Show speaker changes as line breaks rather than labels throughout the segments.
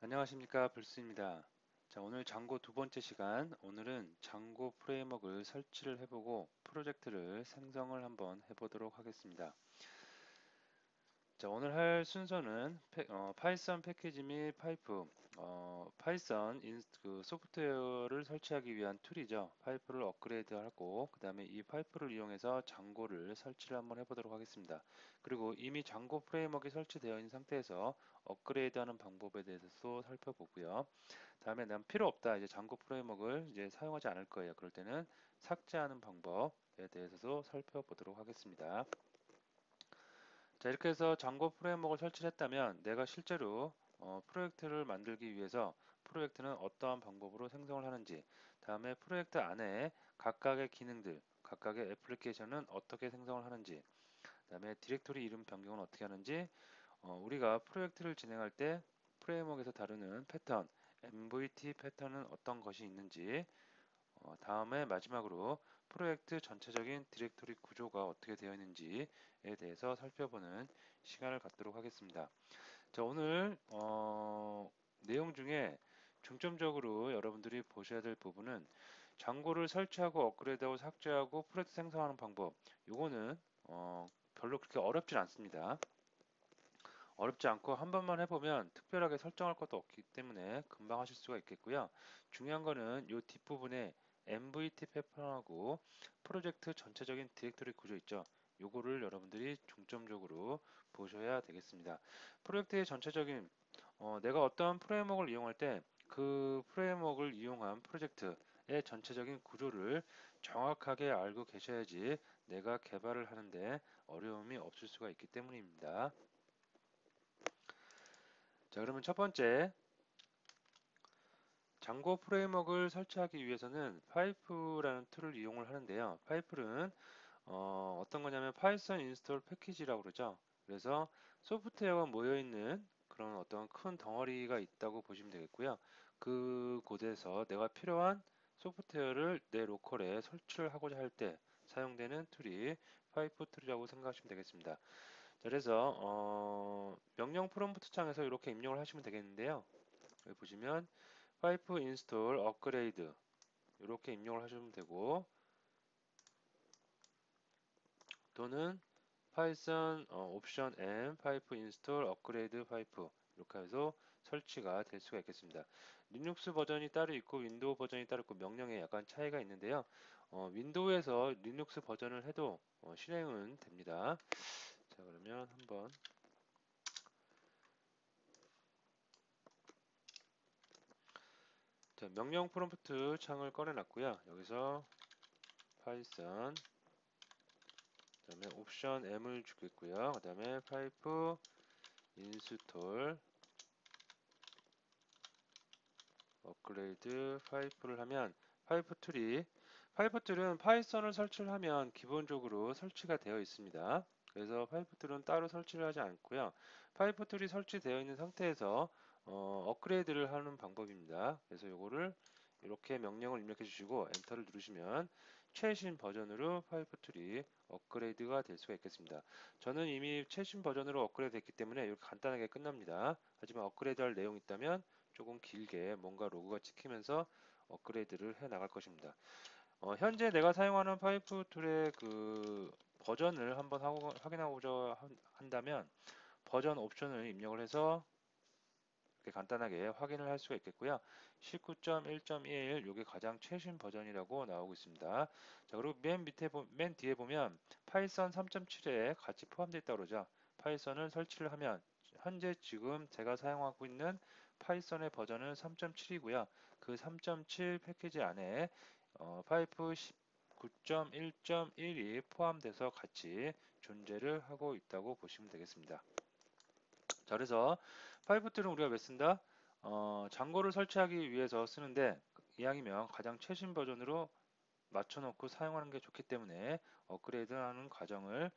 안녕하십니까, 불스입니다. 자, 오늘 장고 두 번째 시간, 오늘은 장고 프레임워크를 설치를 해보고 프로젝트를 생성을 한번 해보도록 하겠습니다. 자, 오늘 할 순서는 파이썬 패키지 및 파이프, 파이썬 그 소프트웨어를 설치하기 위한 툴이죠. 파이프를 업그레이드하고 그 다음에 이 파이프를 이용해서 장고를 설치를 한번 해보도록 하겠습니다. 그리고 이미 장고 프레임워크가 설치되어 있는 상태에서 업그레이드하는 방법에 대해서도 살펴보고요. 다음에 난 필요 없다. 이제 장고 프레임워크를 이제 사용하지 않을 거예요. 그럴 때는 삭제하는 방법에 대해서도 살펴보도록 하겠습니다. 자, 이렇게 해서 장고 프레임워크를 설치를 했다면 내가 실제로 프로젝트를 만들기 위해서 프로젝트는 어떠한 방법으로 생성을 하는지, 다음에 프로젝트 안에 각각의 기능들, 각각의 애플리케이션은 어떻게 생성을 하는지, 다음에 디렉토리 이름 변경은 어떻게 하는지, 우리가 프로젝트를 진행할 때 프레임워크에서 다루는 패턴, MVT 패턴은 어떤 것이 있는지, 다음에 마지막으로 프로젝트 전체적인 디렉토리 구조가 어떻게 되어 있는지에 대해서 살펴보는 시간을 갖도록 하겠습니다. 자, 오늘 내용 중에 중점적으로 여러분들이 보셔야 될 부분은 장고를 설치하고 업그레이드하고 삭제하고 프로젝트 생성하는 방법. 요거는 별로 그렇게 어렵진 않습니다. 어렵지 않고 한 번만 해보면 특별하게 설정할 것도 없기 때문에 금방 하실 수가 있겠고요. 중요한 거는 이 뒷부분에 MVT 패턴하고 프로젝트 전체적인 디렉토리 구조 있죠. 요거를 여러분들이 중점적으로 보셔야 되겠습니다. 프로젝트의 전체적인 내가 어떤 프레임워크를 이용할 때 그 프레임워크를 이용한 프로젝트의 전체적인 구조를 정확하게 알고 계셔야지 내가 개발을 하는데 어려움이 없을 수가 있기 때문입니다. 자, 그러면 첫 번째, 장고 프레임워크를 설치하기 위해서는 파이프라는 툴을 이용을 하는데요. 파이프는 떤 거냐면 파이썬 인스톨 패키지라고 그러죠. 그래서 소프트웨어가 모여 있는 그런 어떤 큰 덩어리가 있다고 보시면 되겠고요. 그 곳에서 내가 필요한 소프트웨어를 내 로컬에 설치를 하고자 할 때 사용되는 툴이 파이프 툴이라고 생각하시면 되겠습니다. 자, 그래서 명령 프롬프트 창에서 이렇게 입력을 하시면 되겠는데요. 여기 보시면 파이프 인스톨 업그레이드 이렇게 입력을 하시면 되고, 또는 파이썬 옵션 M 파이프 인스톨 업그레이드 파이프 이렇게 해서 설치가 될 수가 있겠습니다. 리눅스 버전이 따로 있고 윈도우 버전이 따로 있고 명령에 약간 차이가 있는데요. 윈도우에서 리눅스 버전을 해도 실행은 됩니다. 자, 그러면 한번 자, 명령 프롬프트 창을 꺼내놨고요. 여기서 파이썬 그다음에 옵션 M을 주겠고요. 그다음에 파이프 인스톨 업그레이드 파이프를 하면 파이프 툴은 파이썬을 설치를 하면 기본적으로 설치가 되어 있습니다. 그래서 파이프 툴은 따로 설치를 하지 않고요. 파이프 툴이 설치되어 있는 상태에서 업그레이드를 하는 방법입니다. 그래서 이거를 이렇게 명령을 입력해 주시고 엔터를 누르시면 최신 버전으로 파이프 툴이 업그레이드가 될 수가 있겠습니다. 저는 이미 최신 버전으로 업그레이드 됐기 때문에 이렇게 간단하게 끝납니다. 하지만 업그레이드 할 내용이 있다면 조금 길게 뭔가 로그가 찍히면서 업그레이드를 해 나갈 것입니다. 현재 내가 사용하는 파이프 툴의 그 버전을 한번 확인하고자 한다면 버전 옵션을 입력을 해서 이렇게 간단하게 확인을 할 수가 있겠고요. 19.1.1 이게 가장 최신 버전이라고 나오고 있습니다. 자, 그리고 맨 뒤에 보면 파이썬 3.7에 같이 포함되어 있다고 그러죠. 파이썬을 설치를 하면 현재 지금 제가 사용하고 있는 파이썬의 버전은 3.7이고요. 그 3.7 패키지 안에 파이프 9.1.1이 포함돼서 같이 존재를 하고 있다고 보시면 되겠습니다. 자, 그래서 파이프툴은 우리가 왜 쓴다? 장고를 설치하기 위해서 쓰는데 이왕이면 가장 최신 버전으로 맞춰놓고 사용하는 게 좋기 때문에 업그레이드하는 과정을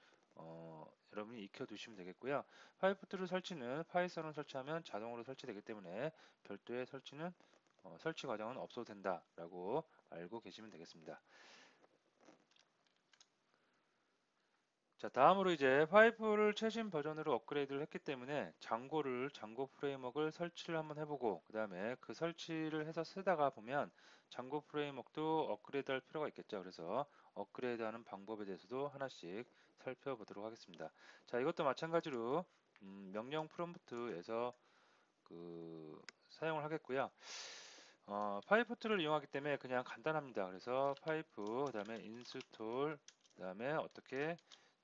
여러분이 익혀두시면 되겠고요. 파이프툴 설치는 파이썬을 설치하면 자동으로 설치되기 때문에 별도의 설치 과정은 없어도 된다라고 알고 계시면 되겠습니다. 자, 다음으로 이제 파이프를 최신 버전으로 업그레이드를 했기 때문에 장고 프레임워크를 설치를 한번 해보고 그 다음에 그 설치를 해서 쓰다가 보면 장고 프레임워크도 업그레이드 할 필요가 있겠죠. 그래서 업그레이드하는 방법에 대해서도 하나씩 살펴보도록 하겠습니다. 자, 이것도 마찬가지로 명령 프롬프트에서 사용을 하겠고요. 파이프 툴을 이용하기 때문에 그냥 간단합니다. 그래서 파이프, 그 다음에 인스톨, 그 다음에 어떻게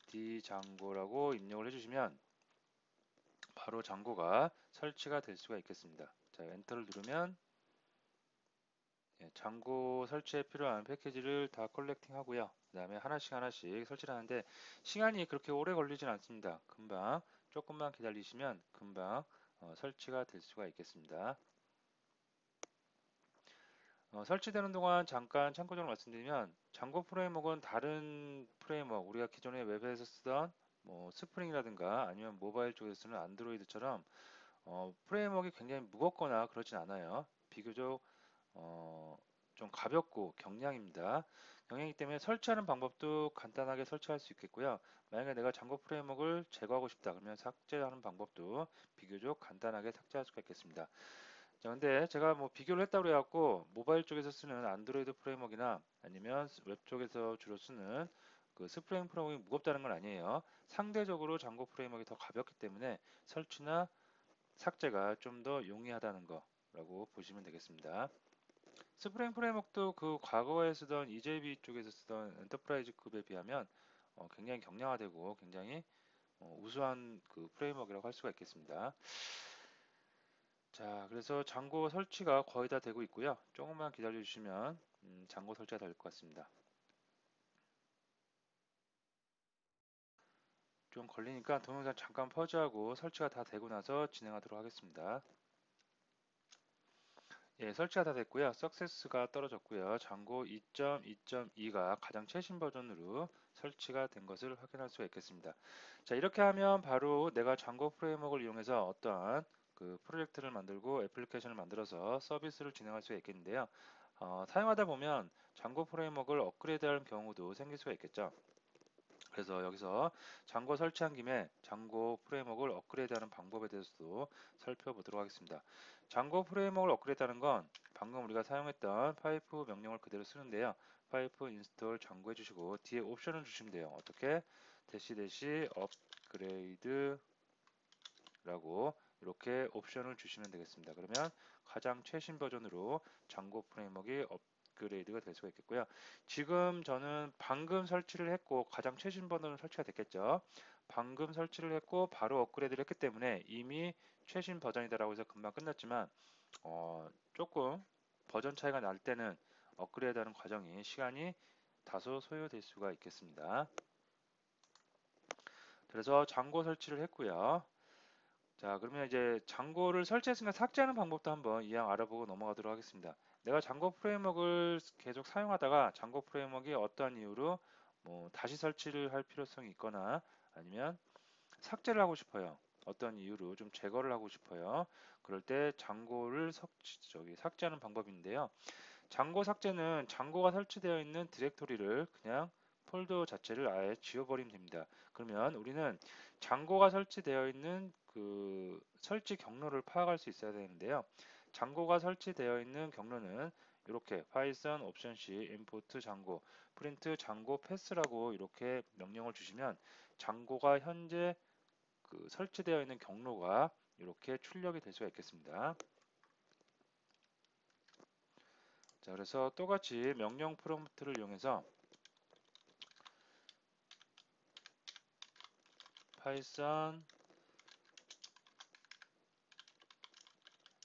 django라고 입력을 해주시면 바로 장고가 설치가 될 수가 있겠습니다. 자, 엔터를 누르면 장고 설치에 필요한 패키지를 다 컬렉팅 하고요. 그 다음에 하나씩 하나씩 설치를 하는데 시간이 그렇게 오래 걸리진 않습니다. 금방 조금만 기다리시면 금방 설치가 될 수가 있겠습니다. 설치되는 동안 잠깐 참고적으로 말씀드리면 장고 프레임워크는 다른 프레임워크 우리가 기존에 웹에서 쓰던 뭐 스프링이라든가 아니면 모바일 쪽에서 쓰는 안드로이드처럼 프레임워크가 굉장히 무겁거나 그렇진 않아요. 비교적 좀 가볍고 경량입니다. 경량이기 때문에 설치하는 방법도 간단하게 설치할 수 있겠고요. 만약에 내가 장고 프레임워크를 제거하고 싶다 그러면 삭제하는 방법도 비교적 간단하게 삭제할 수가 있겠습니다. 자, 근데 제가 뭐 비교를 했다고 해갖고 모바일 쪽에서 쓰는 안드로이드 프레임워크나 아니면 웹 쪽에서 주로 쓰는 그 스프링 프레임워크가 무겁다는 건 아니에요. 상대적으로 장고 프레임워크가 더 가볍기 때문에 설치나 삭제가 좀 더 용이하다는 거라고 보시면 되겠습니다. 스프링 프레임워크도 그 과거에 쓰던 EJB 쪽에서 쓰던 엔터프라이즈급에 비하면 굉장히 경량화되고 굉장히 우수한 그 프레임워크라고 할 수가 있겠습니다. 자, 그래서 장고 설치가 거의 다 되고 있고요. 조금만 기다려 주시면 장고 설치가 될 것 같습니다. 좀 걸리니까 동영상 잠깐 퍼즈하고 설치가 다 되고 나서 진행하도록 하겠습니다. 예, 설치가 다 됐고요. 석세스가 떨어졌고요. 장고 2.2.2가 가장 최신 버전으로 설치가 된 것을 확인할 수가 있겠습니다. 자, 이렇게 하면 바로 내가 장고 프레임워크를 이용해서 어떠한 그 프로젝트를 만들고 애플리케이션을 만들어서 서비스를 진행할 수가 있겠는데요. 사용하다 보면 장고 프레임워크를 업그레이드할 경우도 생길 수가 있겠죠. 그래서 여기서 장고 설치한 김에 장고 프레임워크를 업그레이드하는 방법에 대해서도 살펴보도록 하겠습니다. 장고 프레임워크를 업그레이드하는 건 방금 우리가 사용했던 파이프 명령을 그대로 쓰는데요. 파이프 인스톨 장고 해주시고 뒤에 옵션을 주시면 돼요. 어떻게? 대시 업그레이드 라고 이렇게 옵션을 주시면 되겠습니다. 그러면 가장 최신 버전으로 장고 프레임워크가 업그레이드가 될 수가 있겠고요. 지금 저는 방금 설치를 했고 가장 최신 버전으로 설치가 됐겠죠. 방금 설치를 했고 바로 업그레이드를 했기 때문에 이미 최신 버전이다라고 해서 금방 끝났지만 조금 버전 차이가 날 때는 업그레이드하는 과정이 시간이 다소 소요될 수가 있겠습니다. 그래서 장고 설치를 했고요. 자, 그러면 이제 장고를 설치했으니까 삭제하는 방법도 한번 이왕 알아보고 넘어가도록 하겠습니다. 내가 장고 프레임워크를 계속 사용하다가 장고 프레임워크가 어떠한 이유로 뭐 다시 설치를 할 필요성이 있거나 아니면 삭제를 하고 싶어요. 어떤 이유로 좀 제거를 하고 싶어요. 그럴 때 장고를 삭제하는 방법인데요. 장고 삭제는 장고가 설치되어 있는 디렉토리를 그냥 폴더 자체를 아예 지워버리면 됩니다. 그러면 우리는 장고가 설치되어 있는 그 설치 경로를 파악할 수 있어야 되는데요. 장고가 설치되어 있는 경로는 이렇게 파이썬 옵션 C import 장고 프린트 장고 패스라고 이렇게 명령을 주시면 장고가 현재 그 설치되어 있는 경로가 이렇게 출력이 될 수가 있겠습니다. 자, 그래서 똑같이 명령 프롬프트를 이용해서 파이썬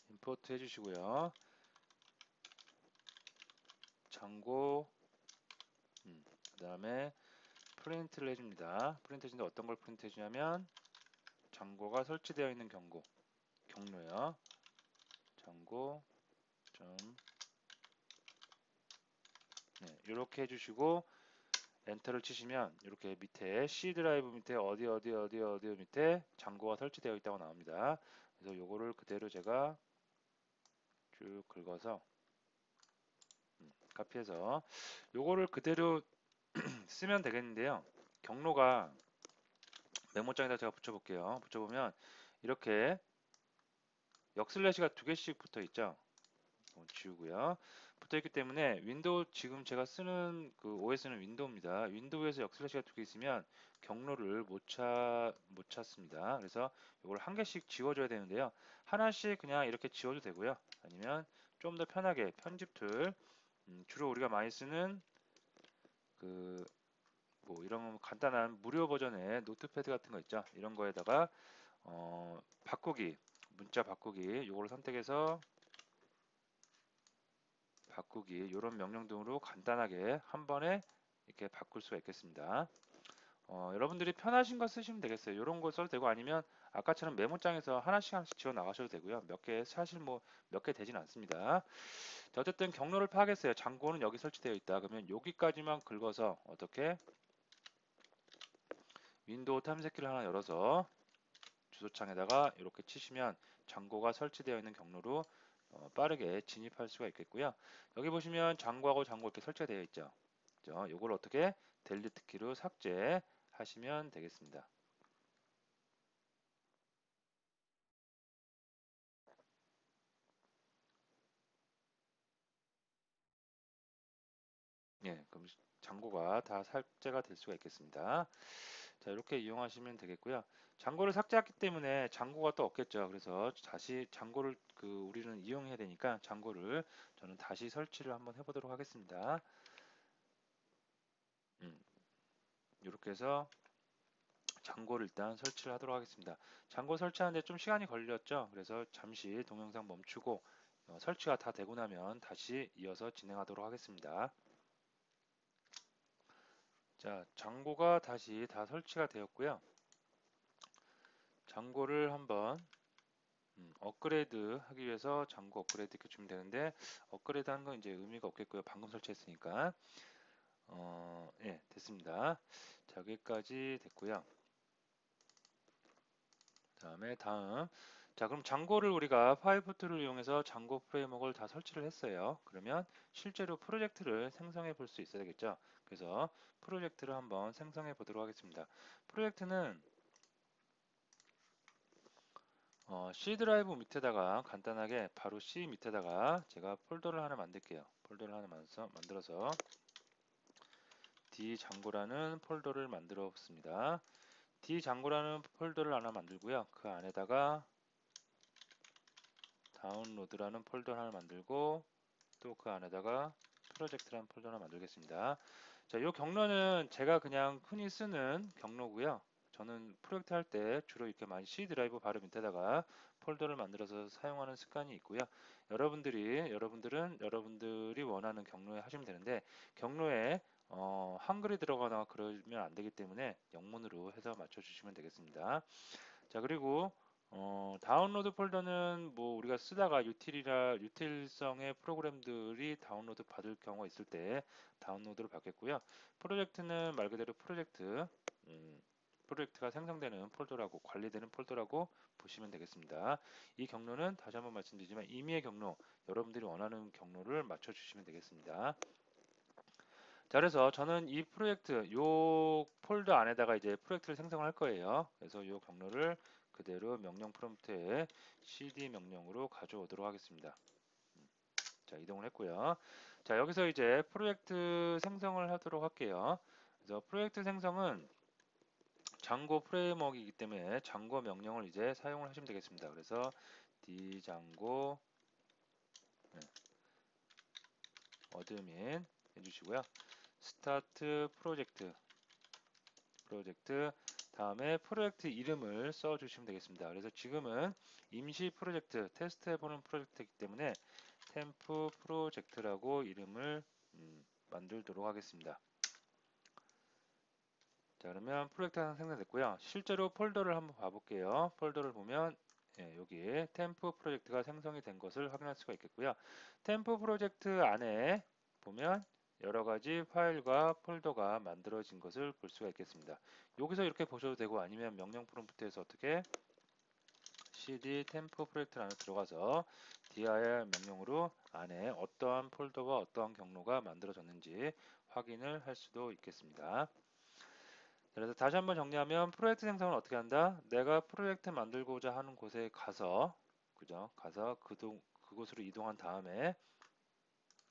임포트 해주시고요. 장고 그 다음에 프린트를 해줍니다. 프린트 해주는데 어떤 걸 프린트 해주냐면 장고가 설치되어 있는 경로요. 장고 좀 이렇게 해주시고 엔터를 치시면 이렇게 밑에 C 드라이브 밑에 어디 밑에 장고가 설치되어 있다고 나옵니다. 그래서 요거를 그대로 제가 쭉 긁어서 카피해서 요거를 그대로 쓰면 되겠는데요. 경로가 메모장에다 제가 붙여볼게요. 붙여보면 이렇게 역슬래시가 두 개씩 붙어 있죠. 지우고요. 붙어 있기 때문에 윈도우 지금 제가 쓰는 그 OS는 윈도우입니다. 윈도우에서 역슬래시가 두 개 있으면 경로를 못 찾습니다. 그래서 이걸 한 개씩 지워줘야 되는데요. 하나씩 그냥 이렇게 지워도 되고요. 아니면 좀 더 편하게 편집 툴, 주로 우리가 많이 쓰는 그 뭐 이런 간단한 무료 버전의 노트패드 같은 거 있죠. 이런 거에다가 바꾸기, 문자 바꾸기 요거를 선택해서 바꾸기 이런 명령 등으로 간단하게 한 번에 이렇게 바꿀 수가 있겠습니다. 여러분들이 편하신 거 쓰시면 되겠어요. 이런 거 써도 되고 아니면 아까처럼 메모장에서 하나씩 하나씩 지워 나가셔도 되고요. 몇 개 사실 뭐 몇 개 되진 않습니다. 자, 어쨌든 경로를 파악했어요. 장고는 여기 설치되어 있다. 그러면 여기까지만 긁어서 어떻게 윈도우 탐색기를 하나 열어서 주소창에다가 이렇게 치시면 장고가 설치되어 있는 경로로 빠르게 진입할 수가 있겠고요. 여기 보시면 장고하고 장고 이렇게 설치가 되어 있죠. 이걸 어떻게 델리트 키로 삭제하시면 되겠습니다. 예, 그럼 장고가 다 삭제가 될 수가 있겠습니다. 자, 이렇게 이용하시면 되겠고요. 장고를 삭제했기 때문에 장고가 또 없겠죠. 그래서 다시 장고를 우리는 이용해야 되니까 장고를 저는 다시 설치를 한번 해보도록 하겠습니다. 이렇게 해서 장고를 일단 설치를 하도록 하겠습니다. 장고 설치하는데 좀 시간이 걸렸죠. 그래서 잠시 동영상 멈추고 설치가 다 되고 나면 다시 이어서 진행하도록 하겠습니다. 자, 장고가 다시 다 설치가 되었고요. 장고를 한번 업그레이드 하기 위해서 장고 업그레이드 이렇게 주면 되는데 업그레이드 하는 건 이제 의미가 없겠고요. 방금 설치했으니까. 예, 됐습니다. 자, 여기까지 됐고요. 다음. 자, 그럼 장고를 우리가 파이프툴을 이용해서 장고 프레임워크를 다 설치를 했어요. 그러면 실제로 프로젝트를 생성해 볼 수 있어야 되겠죠. 그래서 프로젝트를 한번 생성해 보도록 하겠습니다. 프로젝트는 C 드라이브 밑에다가 간단하게 바로 C 밑에다가 제가 폴더를 하나 만들게요. 폴더를 하나 만들어서 D장고라는 폴더를 만들어 봅니다. D장고라는 폴더를 하나 만들고요. 그 안에다가 다운로드라는 폴더 하나 만들고 또 그 안에다가 프로젝트라는 폴더 하나 만들겠습니다. 자, 이 경로는 제가 그냥 흔히 쓰는 경로고요. 저는 프로젝트 할 때 주로 이렇게 많이 C 드라이브 바로 밑에다가 폴더를 만들어서 사용하는 습관이 있고요. 여러분들은 여러분들이 원하는 경로에 하시면 되는데 경로에 한글이 들어가거나 그러면 안 되기 때문에 영문으로 해서 맞춰주시면 되겠습니다. 자, 그리고 다운로드 폴더는 뭐 우리가 쓰다가 유틸성의 프로그램들이 다운로드 받을 경우가 있을 때 다운로드를 받겠고요. 프로젝트는 말 그대로 프로젝트가 생성되는 폴더라고 관리되는 폴더라고 보시면 되겠습니다. 이 경로는 다시 한번 말씀드리지만 임의의 경로, 여러분들이 원하는 경로를 맞춰 주시면 되겠습니다. 자, 그래서 저는 이 프로젝트, 요 폴더 안에다가 이제 프로젝트를 생성할 거예요. 그래서 요 경로를 그대로 명령 프롬프트에 cd 명령으로 가져오도록 하겠습니다. 자, 이동을 했고요. 자, 여기서 이제 프로젝트 생성을 하도록 할게요. 그래서 프로젝트 생성은 장고 프레임워크이기 때문에 장고 명령을 이제 사용을 하시면 되겠습니다. 그래서 django 어드민 해주시고요. 스타트 프로젝트 다음에 프로젝트 이름을 써주시면 되겠습니다. 그래서 지금은 임시 프로젝트 테스트해보는 프로젝트이기 때문에 템프 프로젝트라고 이름을 만들도록 하겠습니다. 자, 그러면 프로젝트 하나 생성됐고요. 실제로 폴더를 한번 봐볼게요. 폴더를 보면 여기 템프 프로젝트가 생성이 된 것을 확인할 수가 있겠고요. 템프 프로젝트 안에 보면 여러 가지 파일과 폴더가 만들어진 것을 볼 수가 있겠습니다. 여기서 이렇게 보셔도 되고 아니면 명령 프롬프트에서 어떻게 cd 템프 프로젝트 안에 들어가서 dir 명령으로 안에 어떠한 폴더와 어떠한 경로가 만들어졌는지 확인을 할 수도 있겠습니다. 그래서 다시 한번 정리하면 프로젝트 생성은 어떻게 한다? 내가 프로젝트 만들고자 하는 곳에 가서, 그죠? 가서 그곳으로 이동한 다음에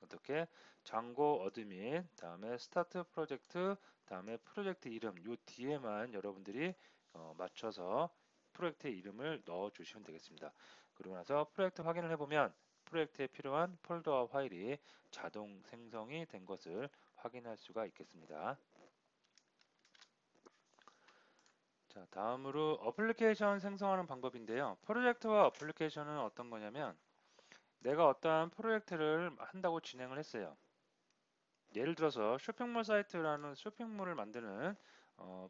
어떻게 장고 어드민, 다음에 스타트 프로젝트, 다음에 프로젝트 이름 요 뒤에만 여러분들이 맞춰서 프로젝트의 이름을 넣어 주시면 되겠습니다. 그리고 나서 프로젝트 확인을 해보면 프로젝트에 필요한 폴더와 파일이 자동 생성이 된 것을 확인할 수가 있겠습니다. 자, 다음으로 어플리케이션 생성하는 방법인데요. 프로젝트와 어플리케이션은 어떤 거냐면 내가 어떠한 프로젝트를 한다고 진행을 했어요. 예를 들어서 쇼핑몰 사이트라는 쇼핑몰을 만드는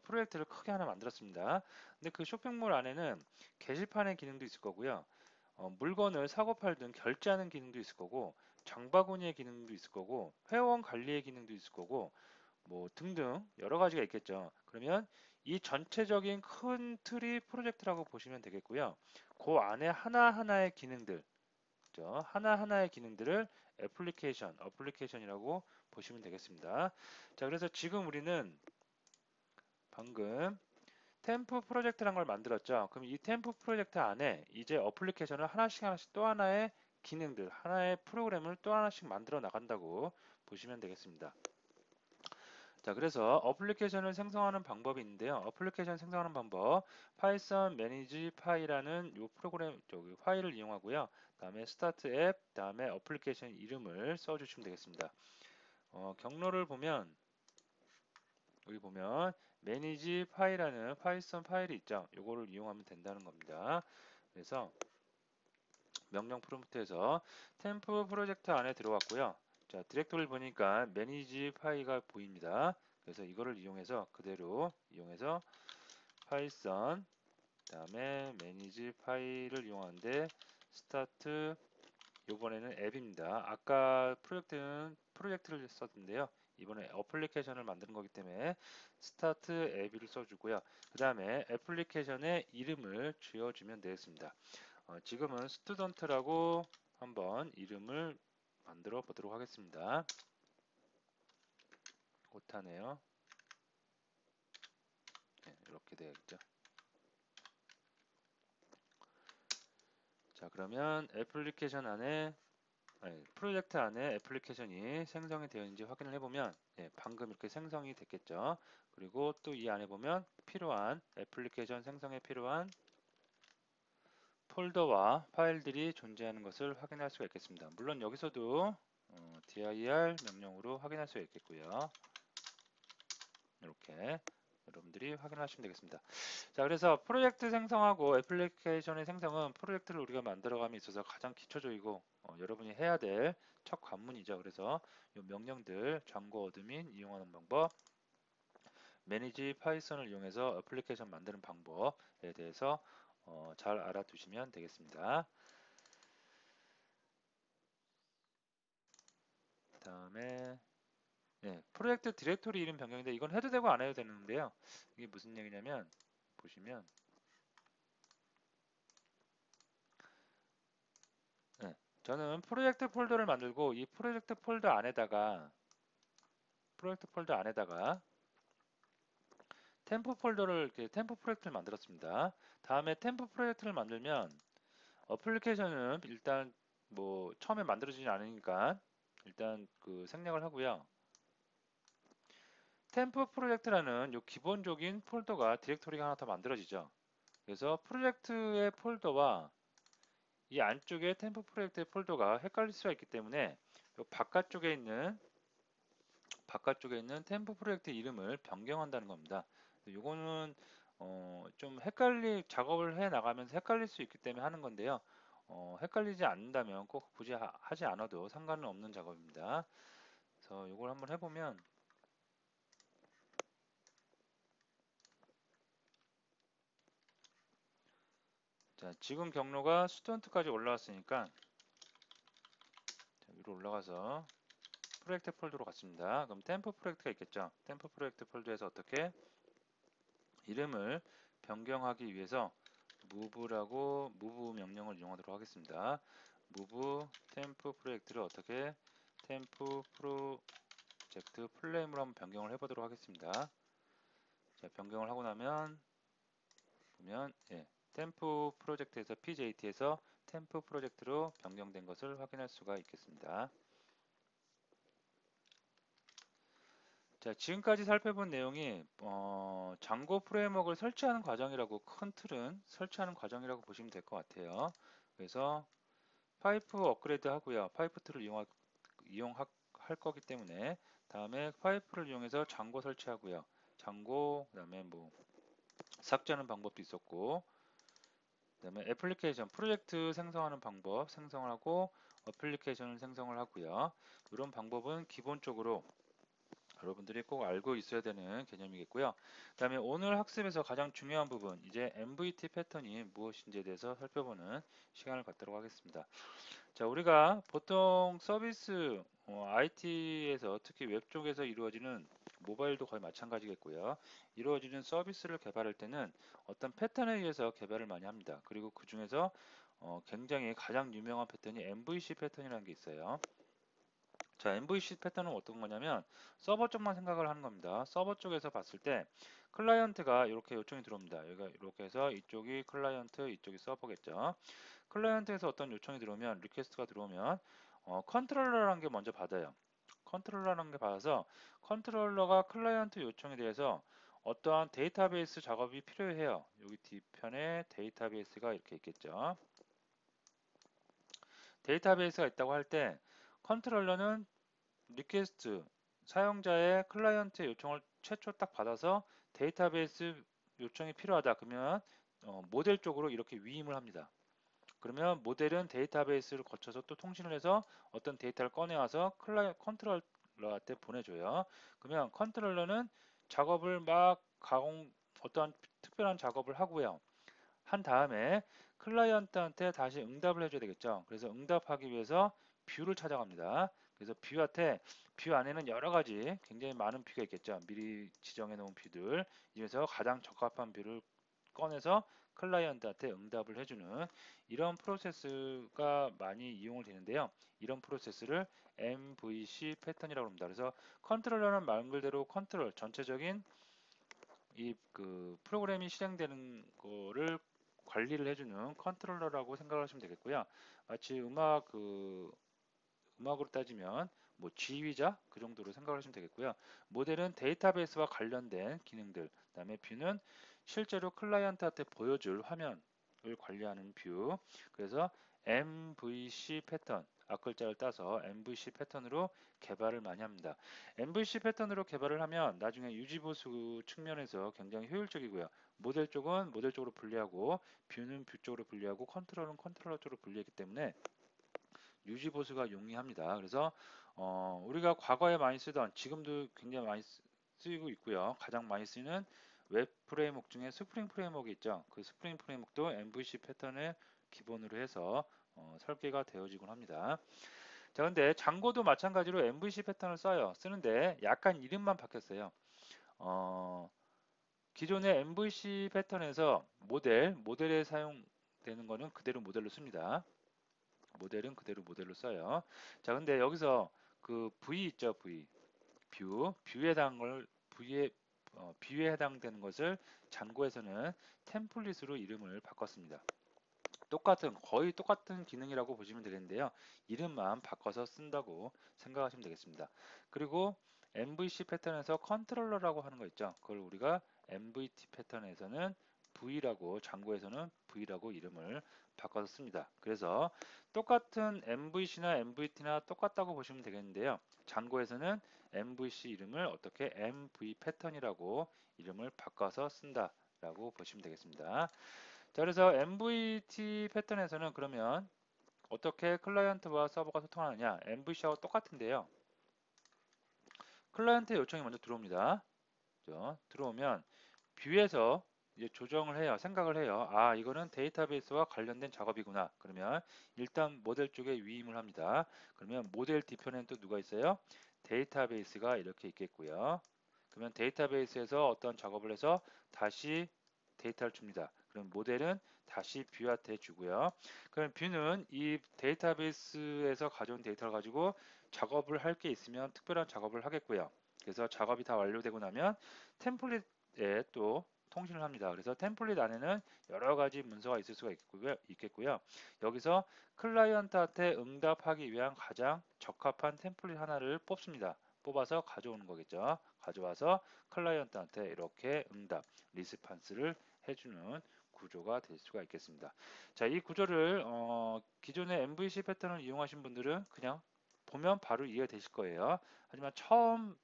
프로젝트를 크게 하나 만들었습니다. 근데 그 쇼핑몰 안에는 게시판의 기능도 있을 거고요. 물건을 사고 팔든 결제하는 기능도 있을 거고 장바구니의 기능도 있을 거고 회원 관리의 기능도 있을 거고 뭐 등등 여러 가지가 있겠죠. 그러면 이 전체적인 큰 틀이 프로젝트라고 보시면 되겠고요. 그 안에 하나하나의 기능들 그죠? 하나하나의 기능들을 어플리케이션이라고 보시면 되겠습니다. 자, 그래서 지금 우리는 방금 템프 프로젝트라는 걸 만들었죠. 그럼 이 템프 프로젝트 안에 이제 어플리케이션을 하나씩 또 하나의 기능들, 하나의 프로그램을 또 하나씩 만들어 나간다고 보시면 되겠습니다. 자, 그래서 어플리케이션을 생성하는 방법이 있는데요. 어플리케이션 생성하는 방법, 파이썬 매니지 파이라는 이 프로그램, 파일을 이용하고요. 다음에 스타트 앱, 다음에 어플리케이션 이름을 써주시면 되겠습니다. 경로를 보면, 여기 보면 매니지 파이라는 파이썬 파일이 있죠. 이거를 이용하면 된다는 겁니다. 그래서 명령 프롬프트에서 템프 프로젝트 안에 들어왔고요. 자, 디렉토리를 보니까 매니지 파이가 보입니다. 그래서 이거를 이용해서 그대로 이용해서 파이썬 그다음에 매니지 파일을 이용하는데 스타트 이번에는 앱입니다. 아까 프로젝트를 썼는데요. 이번에 어플리케이션을 만드는 거기 때문에 스타트 앱을 써주고요. 그 다음에 애플리케이션의 이름을 지어주면 되겠습니다. 지금은 스튜던트라고 한번 이름을 만들어 보도록 하겠습니다. 못하네요. 네, 이렇게 되겠죠. 자, 그러면 애플리케이션 안에 프로젝트 안에 애플리케이션이 생성이 되었는지 확인을 해보면 방금 이렇게 생성이 됐겠죠. 그리고 또 이 안에 보면 필요한 애플리케이션 생성에 필요한 폴더와 파일들이 존재하는 것을 확인할 수가 있겠습니다. 물론 여기서도 dir 명령으로 확인할 수가 있겠고요. 이렇게 여러분들이 확인하시면 되겠습니다. 자, 그래서 프로젝트 생성하고 애플리케이션의 생성은 프로젝트를 우리가 만들어감에 있어서 가장 기초적이고 여러분이 해야 될 첫 관문이죠. 그래서 이 명령들 장고 어드민 이용하는 방법, 매니지 파이썬을 이용해서 애플리케이션 만드는 방법에 대해서 잘 알아두시면 되겠습니다. 다음에 프로젝트 디렉토리 이름 변경인데 이건 해도 되고 안 해도 되는데요. 이게 무슨 얘기냐면 보시면 저는 프로젝트 폴더를 만들고 이 프로젝트 폴더 안에다가 템프 폴더를 이렇게 템프 프로젝트를 만들었습니다. 다음에 템프 프로젝트를 만들면 어플리케이션은 일단 뭐 처음에 만들어지지 않으니까 일단 그 생략을 하고요. 템프 프로젝트라는 요 기본적인 폴더가 디렉토리가 하나 더 만들어지죠. 그래서 프로젝트의 폴더와 이 안쪽에 템프 프로젝트의 폴더가 헷갈릴 수가 있기 때문에 요 바깥쪽에 있는 템프 프로젝트 이름을 변경한다는 겁니다. 요거는 좀 작업을 해 나가면서 헷갈릴 수 있기 때문에 하는 건데요. 헷갈리지 않는다면 꼭 굳이 하지 않아도 상관은 없는 작업입니다. 그래서 이걸 한번 해보면 자, 지금 경로가 스튜던트까지 올라왔으니까 자, 위로 올라가서 프로젝트 폴더로 갔습니다. 그럼 템프 프로젝트가 있겠죠. 템프 프로젝트 폴더에서 어떻게 이름을 변경하기 위해서 move 명령을 이용하도록 하겠습니다. move 템프 프로젝트를 어떻게 템프 프로젝트 플레임으로 한번 변경을 해보도록 하겠습니다. 자, 변경을 하고 나면 보면 템프 프로젝트에서 PJT에서 템프 프로젝트로 변경된 것을 확인할 수가 있겠습니다. 자, 지금까지 살펴본 내용이 장고 프레임워크를 설치하는 과정이라고, 큰 틀은 설치하는 과정이라고 보시면 될 것 같아요. 그래서 파이프 업그레이드 하고요. 파이프 툴을 이용할 거기 때문에 다음에 파이프를 이용해서 장고 설치하고요. 장고 그다음에 뭐 삭제하는 방법도 있었고, 그다음에 애플리케이션 프로젝트 생성하는 방법 생성을 하고 어플리케이션을 생성을 하고요. 이런 방법은 기본적으로 여러분들이 꼭 알고 있어야 되는 개념이겠고요. 그다음에 오늘 학습에서 가장 중요한 부분, 이제 MVT 패턴이 무엇인지에 대해서 살펴보는 시간을 갖도록 하겠습니다. 자, 우리가 보통 서비스 IT에서 특히 웹 쪽에서 이루어지는, 모바일도 거의 마찬가지겠고요. 이루어지는 서비스를 개발할 때는 어떤 패턴에 의해서 개발을 많이 합니다. 그리고 그 중에서 굉장히 가장 유명한 패턴이 MVC 패턴이라는 게 있어요. 자, MVC 패턴은 어떤 거냐면 서버 쪽만 생각을 하는 겁니다. 서버 쪽에서 봤을 때 클라이언트가 이렇게 요청이 들어옵니다. 여기가 이렇게 해서 이쪽이 클라이언트, 이쪽이 서버겠죠. 클라이언트에서 어떤 요청이 들어오면, 리퀘스트가 들어오면 컨트롤러라는 게 먼저 받아요. 컨트롤러라는 게 받아서 컨트롤러가 클라이언트 요청에 대해서 어떠한 데이터베이스 작업이 필요해요. 여기 뒤편에 데이터베이스가 이렇게 있겠죠. 데이터베이스가 있다고 할 때 컨트롤러는 리퀘스트, 사용자의 클라이언트의 요청을 최초 딱 받아서 데이터베이스 요청이 필요하다 그러면 모델 쪽으로 이렇게 위임을 합니다. 그러면 모델은 데이터베이스를 거쳐서 또 통신을 해서 어떤 데이터를 꺼내와서 컨트롤러한테 보내줘요. 그러면 컨트롤러는 작업을 막 어떠한 특별한 작업을 하고요. 한 다음에 클라이언트한테 다시 응답을 해줘야 되겠죠. 그래서 응답하기 위해서 뷰를 찾아갑니다. 그래서 뷰 안에는 여러 가지 굉장히 많은 뷰가 있겠죠. 미리 지정해 놓은 뷰들 이 중에서 가장 적합한 뷰를 꺼내서 클라이언트한테 응답을 해주는 이런 프로세스가 많이 이용을 되는데요. 이런 프로세스를 MVC 패턴이라고 합니다. 그래서 컨트롤러는 말 그대로 컨트롤, 전체적인 이 그 프로그램이 실행되는 거를 관리를 해주는 컨트롤러라고 생각을 하시면 되겠고요. 마치 음악으로 따지면 뭐 지휘자 그 정도로 생각을 하시면 되겠고요. 모델은 데이터베이스와 관련된 기능들, 그다음에 뷰는 실제로 클라이언트한테 보여줄 화면을 관리하는 뷰. 그래서 MVC 패턴, 앞글자를 따서 MVC 패턴으로 개발을 많이 합니다. MVC 패턴으로 개발을 하면 나중에 유지보수 측면에서 굉장히 효율적이고요. 모델 쪽은 모델 쪽으로 분리하고 뷰는 뷰 쪽으로 분리하고 컨트롤은 컨트롤러 쪽으로 분리했기 때문에 유지 보수가 용이합니다. 그래서 우리가 과거에 많이 쓰던, 지금도 굉장히 많이 쓰이고 있고요. 가장 많이 쓰이는 웹 프레임워크 중에 스프링 프레임워크 있죠. 그 스프링 프레임워크도 MVC 패턴을 기본으로 해서 설계가 되어지곤 합니다. 자, 근데 장고도 마찬가지로 MVC 패턴을 쓰는데 약간 이름만 바뀌었어요. 어, 기존의 MVC 패턴에서 모델에 사용되는 거는 그대로 모델로 씁니다. 모델은 그대로 모델로 써요. 자, 근데 여기서 그 V 있죠, 뷰에 해당한 걸 뷰에 해당되는 것을 장고에서는 템플릿으로 이름을 바꿨습니다. 거의 똑같은 기능이라고 보시면 되겠는데요. 이름만 바꿔서 쓴다고 생각하시면 되겠습니다. 그리고 MVC 패턴에서 컨트롤러라고 하는 거 있죠. 그걸 우리가 MVT 패턴에서는 장고에서는 V라고 이름을 바꿔서 씁니다. 그래서 똑같은 MVC나 MVT나 똑같다고 보시면 되겠는데요. 장고에서는 MVC 이름을 어떻게 MV 패턴이라고 이름을 바꿔서 쓴다라고 보시면 되겠습니다. 자, 그래서 MVT 패턴에서는 그러면 어떻게 클라이언트와 서버가 소통하느냐? MVC하고 똑같은데요. 클라이언트 요청이 먼저 들어옵니다. 그죠? 들어오면 뷰에서 이제 조정을 해요. 생각을 해요. 아, 이거는 데이터베이스와 관련된 작업이구나. 그러면 일단 모델 쪽에 위임을 합니다. 그러면 모델 뒤편에는 또 누가 있어요? 데이터베이스가 이렇게 있겠고요. 그러면 데이터베이스에서 어떤 작업을 해서 다시 데이터를 줍니다. 그럼 모델은 다시 뷰한테 주고요. 그럼 뷰는 이 데이터베이스에서 가져온 데이터를 가지고 작업을 할 게 있으면 특별한 작업을 하겠고요. 그래서 작업이 다 완료되고 나면 템플릿 또 통신을 합니다. 그래서 템플릿 안에는 여러 가지 문서가 있을 수가 있겠고요. 여기서 클라이언트한테 응답하기 위한 가장 적합한 템플릿 하나를 뽑습니다. 뽑아서 가져오는 거겠죠. 가져와서 클라이언트한테 이렇게 응답, 리스판스를 해주는 구조가 될 수가 있겠습니다. 자, 이 구조를 기존의 MVC 패턴을 이용하신 분들은 그냥 보면 바로 이해되실 거예요. 하지만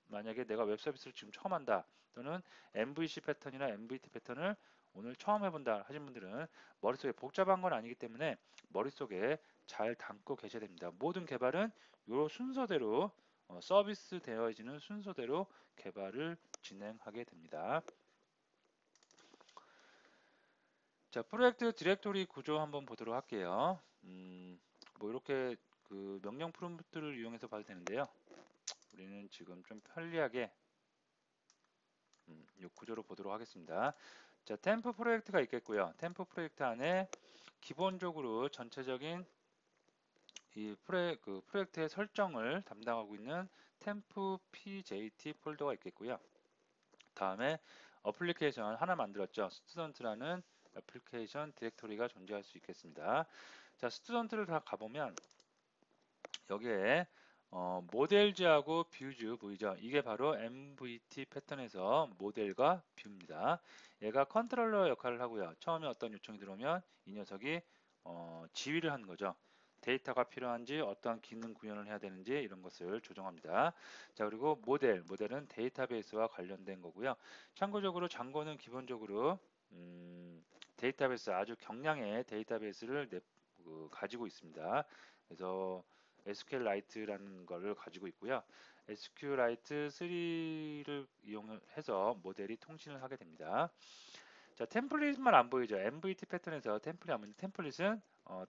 만약에 내가 웹 서비스를 지금 처음 한다, 또는 MVC 패턴이나 MVT 패턴을 오늘 처음 해본다 하신 분들은 머릿속에 복잡한 건 아니기 때문에 머릿속에 잘 담고 계셔야 됩니다. 모든 개발은 이 순서대로 서비스 되어지는 순서대로 개발을 진행하게 됩니다. 자, 프로젝트 디렉토리 구조 한번 보도록 할게요. 뭐 이렇게 그 명령 프롬프트를 이용해서 봐도 되는데요. 우리는 지금 좀 편리하게 이 구조로 보도록 하겠습니다. 자, 템프 프로젝트가 있겠고요. 템프 프로젝트 안에 기본적으로 전체적인 그 프로젝트의 설정을 담당하고 있는 템프 PJT 폴더가 있겠고요. 다음에 어플리케이션 하나 만들었죠. 스튜던트라는 애플리케이션 디렉토리가 존재할 수 있겠습니다. 자, 스튜던트를 다 가보면 여기에 모델즈하고 뷰즈 보이죠? 이게 바로 MVT 패턴에서 모델과 뷰입니다. 얘가 컨트롤러 역할을 하고요. 처음에 어떤 요청이 들어오면 이 녀석이 지휘를 하는 거죠. 데이터가 필요한지 어떠한 기능 구현을 해야 되는지 이런 것을 조정합니다. 자, 그리고 모델은 데이터베이스와 관련된 거고요. 참고적으로 장고는 기본적으로 데이터베이스 아주 경량의 데이터베이스를 가지고 있습니다. 그래서 SQLite라는 걸 가지고 있고요. SQLite 3를 이용해서 모델이 통신을 하게 됩니다. 자, 템플릿만 안 보이죠? MVT 패턴에서 템플릿 안 보이는데 템플릿은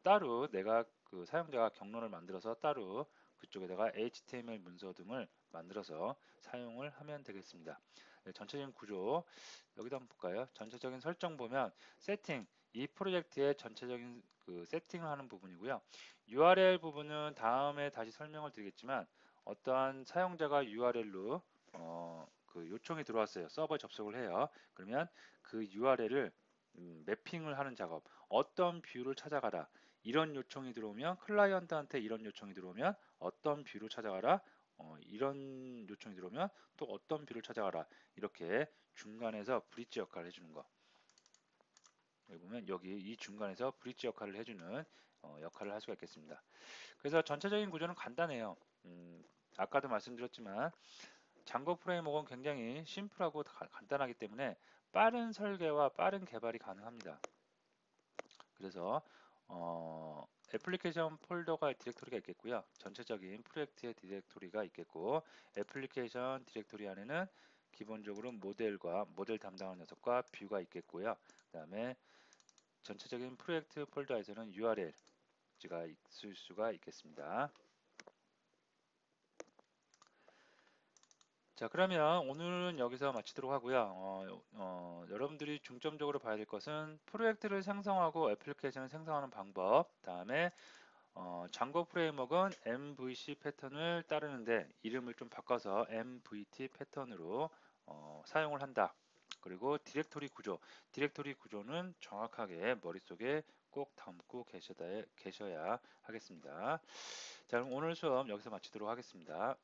따로 내가 그 사용자가 경로를 만들어서 따로 그쪽에다가 HTML 문서 등을 만들어서 사용을 하면 되겠습니다. 네, 전체적인 구조 여기도 한번 볼까요? 전체적인 설정 보면 세팅, 이 프로젝트의 전체적인 그 세팅을 하는 부분이고요. URL 부분은 다음에 다시 설명을 드리겠지만 어떠한 사용자가 URL로 그 요청이 들어왔어요. 서버에 접속을 해요. 그러면 그 URL을 매핑을 하는 작업, 어떤 뷰를 찾아가라. 이런 요청이 들어오면 클라이언트한테 이런 요청이 들어오면 어떤 뷰를 찾아가라. 이런 요청이 들어오면 또 어떤 뷰를 찾아가라. 이렇게 중간에서 브릿지 역할을 해주는 거. 여기 보면 여기 이 중간에서 브릿지 역할을 해주는 역할을 할 수가 있겠습니다. 그래서 전체적인 구조는 간단해요. 아까도 말씀드렸지만 장고 프레임워크는 굉장히 심플하고 간단하기 때문에 빠른 설계와 빠른 개발이 가능합니다. 그래서 애플리케이션 폴더가 디렉토리가 있겠고요. 전체적인 프로젝트의 디렉토리가 있겠고 애플리케이션 디렉토리 안에는 기본적으로 모델 담당하는 녀석과 뷰가 있겠고요. 그 다음에 전체적인 프로젝트 폴더에서는 URL가 있을 수가 있겠습니다. 자, 그러면 오늘은 여기서 마치도록 하고요. 여러분들이 중점적으로 봐야 될 것은 프로젝트를 생성하고 애플리케이션을 생성하는 방법, 다음에 장고 프레임워크는 MVC 패턴을 따르는데 이름을 좀 바꿔서 MVT 패턴으로 사용을 한다. 그리고 디렉토리 구조는 정확하게 머릿속에 꼭 담고 계셔야 하겠습니다. 자, 그럼 오늘 수업 여기서 마치도록 하겠습니다.